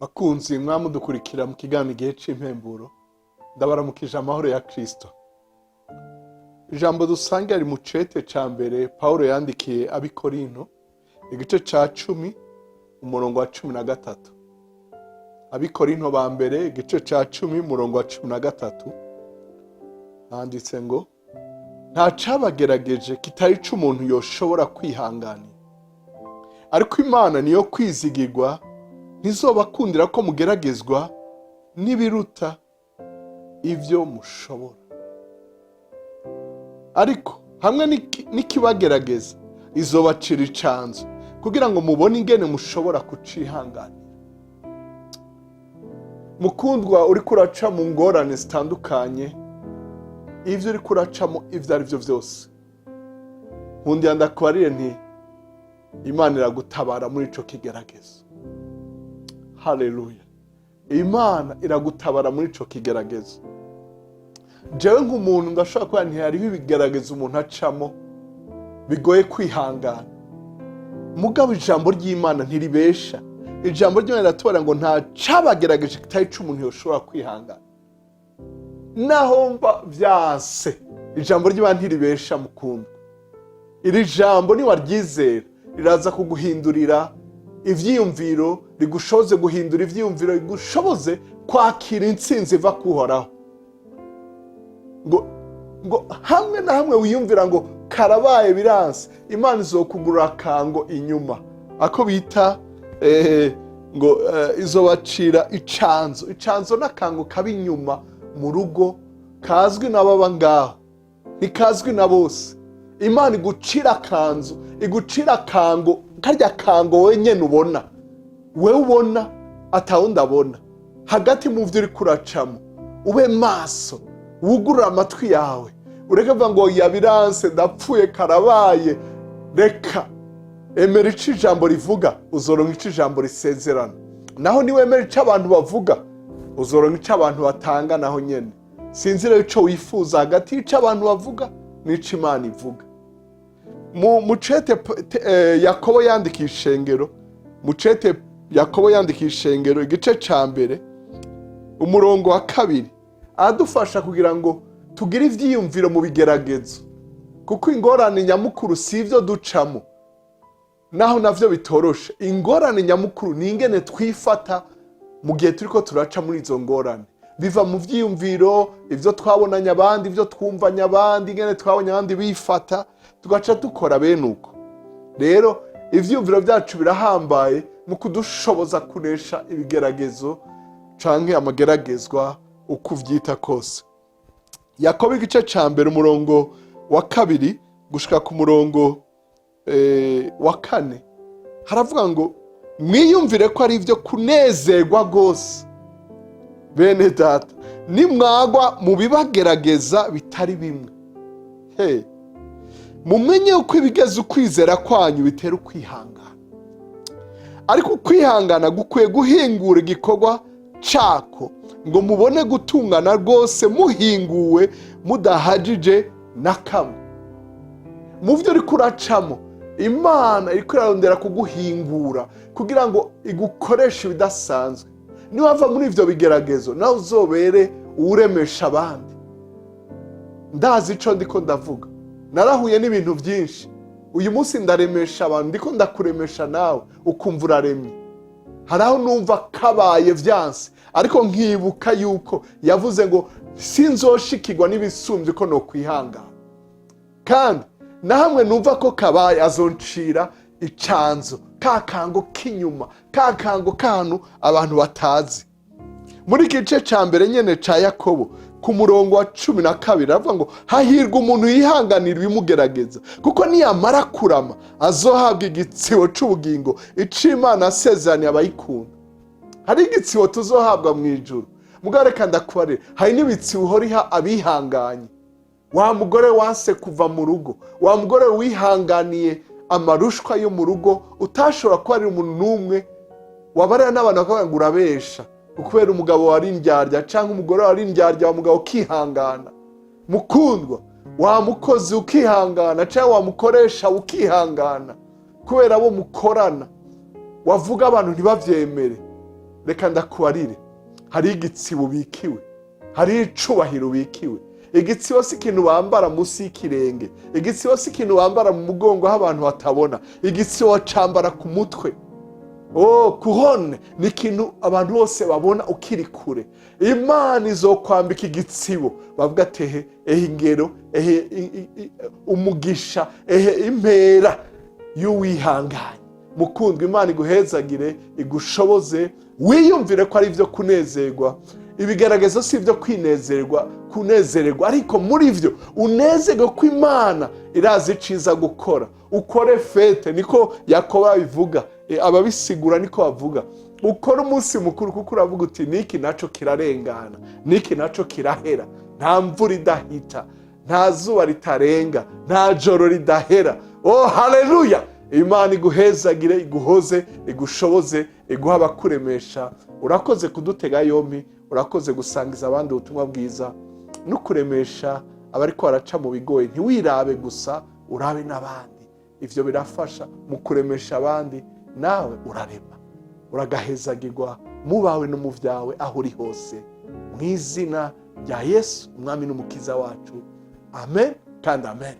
Bakunzi mwamudukurikira mu kiganiro igihe c'impemburo, ndabaramukije amahoro ya Kristo. Ijambo dusanga ari mu cete ca mbere Paulo yandikiye abikorinto, igice ca 10 umurongo wa 13. Abikorinto ba mbere igice ca 10 umurongo wa 13 handitse ngo: nta cabagerageje kitari c'umuntu yoshobora kwihanganira, ariko Imana niyo kwizigirwa ntizobakundira ko mugeragezwa n'ibiruta ivyo mushobora. Ariko hamwe n'ikibagerageza izobacira icanzo kugira ngo mubone ingene mushobora kucihanganira. Mukundwa, uriko uraca mu ngorane zitandukanye, ivyo uriko uracamo ivyo ari vyo vyose, nkundira ndakubarire nti Imana iragutabara muri ico kigeragezo. Haleluya. Imana iragutabara muri ico kigeragezo. Jewe nk'umuntu ndashobora kuba ntihariho ibigeragezo umuntu acamo bigoye kwihangana. Mugabo ijambo ry'Imana ntiribesha. Ijambo ry'Imana riratubwira ngo nta cabagerageje kitari c'umuntu yoshobora kwihangana. Naho mba vyase, ijambo ry'Imana ntiribesha mukundwa. Iri jambo ni waryizera riraza kuguhindurira ivyiyumviro, rigushoboze guhindura ivyiyumviro, rigushoboze kwakira intsinzi iva kuhoraho. Ngo hamwe na hamwe wiyumvira ngo karabaye biranse, Imana izokugurura akango inyuma, ako bita ngo izobacira icanzo. Icanzo n'akango kabi inyuma mu rugo, kazwi n'ababa ngaho, ntikazwi na bose. Imana igucira akanzu, igucira akango, karya kango wewe nyene ubona, wewe ubona atawundi abona. Hagati mu vyo uriko uracamo ube maso, wugurura amatwi yawe, ureke kuvuga ngo yabiranse, ndapfuye, karabaye. Reka emera ico ijambo rivuga, uzoronka ico ijambo risezerana. Naho niwemera ico abantu bavuga, uzoronka ico abantu batanga naho nyene. Sinzira ico wifuza hagati y'ico abantu bavuga n'ico Imana ivuga. Mucete Yakobo yandikiye ishengero, mucete Yakobo yandikiye ishengero igice ca mbere umurongo wa 2, adufasha kugira ngo tugire ivyiyumviro mu bigeragezo, kuko ingorane nyamukuru si ivyo ducamo, naho navyo bitoroshe. Ingorane nyamukuru ni ingene twifata mu gihe turiko turaca muri izo ngorane. Biva mu vyiyumviro, ivyo twabonanye abandi, ivyo twumvanye abandi, ingene twabonye abandi bifata, tugaca dukora bene uko. Rero ivyiyumviro vyacu birahambaye mu kudushoboza kunesha ibigeragezo canke amageragezwa uko uvyita kose. Yakobo igice ca mbere umurongo wa 2 gushika ku murongo wa 4 haravuga ngo: mwiyumvire ko ari ivyo kunezerwa gose bene data nimwagwa mu bibagerageza bitari bimwe. Mumenye uko ibigeze ukwizera kwanyu bitera ukwihangana, ariko ukwihangana gukwiye guhingura igikorwa cako ngo mubone gutungana rwose, muhinguwe, mudahajije na kamwe. Mu vyo uriko uracamo, Imana iriko irarondera kuguhingura kugira ngo igukoreshe ibidasanzwe. Niwava muri ivyo bigeragezo, nawe uzobere uwuremesha abandi. Ndazi ico ndiko ndavuga, narahuye n'ibintu vyinshi. Uyu munsi ndaremesha abantu, ndiko ndakuremesha nawe ukumva uraremye. Haraho numva kabaye vyanse, ariko nkibuka yuko yavuze ngo sinzoshikirwa n'ibisumbye ko no kwihangana. Kandi na hamwe numva ko kabaye azoncira icanzo, kakango k'inyuma, kakango kantu abantu batazi. Muri igice ca mbere nyene ca Yakobo ku murongo wa 12 aravuga ngo: hahirwa umuntu yihanganira ibimugerageza, kuko niyamara kurama azohabwa igitsibo c'ubugingo, ico Imana yasezeraniye abayikunda. Hari igitsibo tuzohabwa mw'ijuru. Mugabo reka ndakubarire, hari n'ibitsibo uhoriha abihanganye. Wa mugore wanse kuva mu rugo, wa mugore wihanganiye amarushwa yo mu rugo, utashobora kuba ari umuntu n'umwe, wabarira n'abantu bakavuga ngo urabesha kubera umugabo wari indyarya, canke umugore wari indyarya, wa mugabo ukihangana. Mukundwa, wa mukozi ukihangana, canke wa mukoresha ukihangana kubera abo mukorana, wavuga abantu ntibavyemere. reka ndakubarire, hari igitsibo bikiwe, hari icubahiro bikiwe. Igitsibo si ikintu bambara munsi y'ikirenge, igitsibo si ikintu bambara mu mugongo aho abantu batabona, igitsibo bacambara ku mutwe. Kuhone ni ikintu abantu bose babona ukiri kure. Imana izokwambika igitsibo, bavuga ati ehe ingero, umugisha, impera y'uwihanganye. Mukundwa, Imana iguhezagire, igushoboze, wiyumvire ko ari ibyo kunezerwa. Ibigeragezo si ibyo kunezererwa, ariko muri byo unezerwe ko Imana irazi iciza gukora. Ukore fete, niko Yakobo abivuga, ababisigura niko bavuga. Ukore umunsi mukuru kuko uravuga uti niki naco kirarengana, niki naco kirahera. Nta mvura idahita, nta zuba ritarenga, nta joro ridahera. Haleluya! Imana iguhezagire, iguhoze, igushoboze, iguha abakuremesha. Urakoze kudutega yombi, urakoze gusangiza abandi ubutumwa bwiza no kuremesha abariko baraca mu bigoye. Ntiwirabe gusa, urabe n'abandi. Ivyo birafasha mu kuremesha abandi, nawe urarema, uragahezagirwa mu bawe no mu vyawe aho uri hose, mu izina rya Yesu umwami n'umukiza wacu. Amen kandi amen.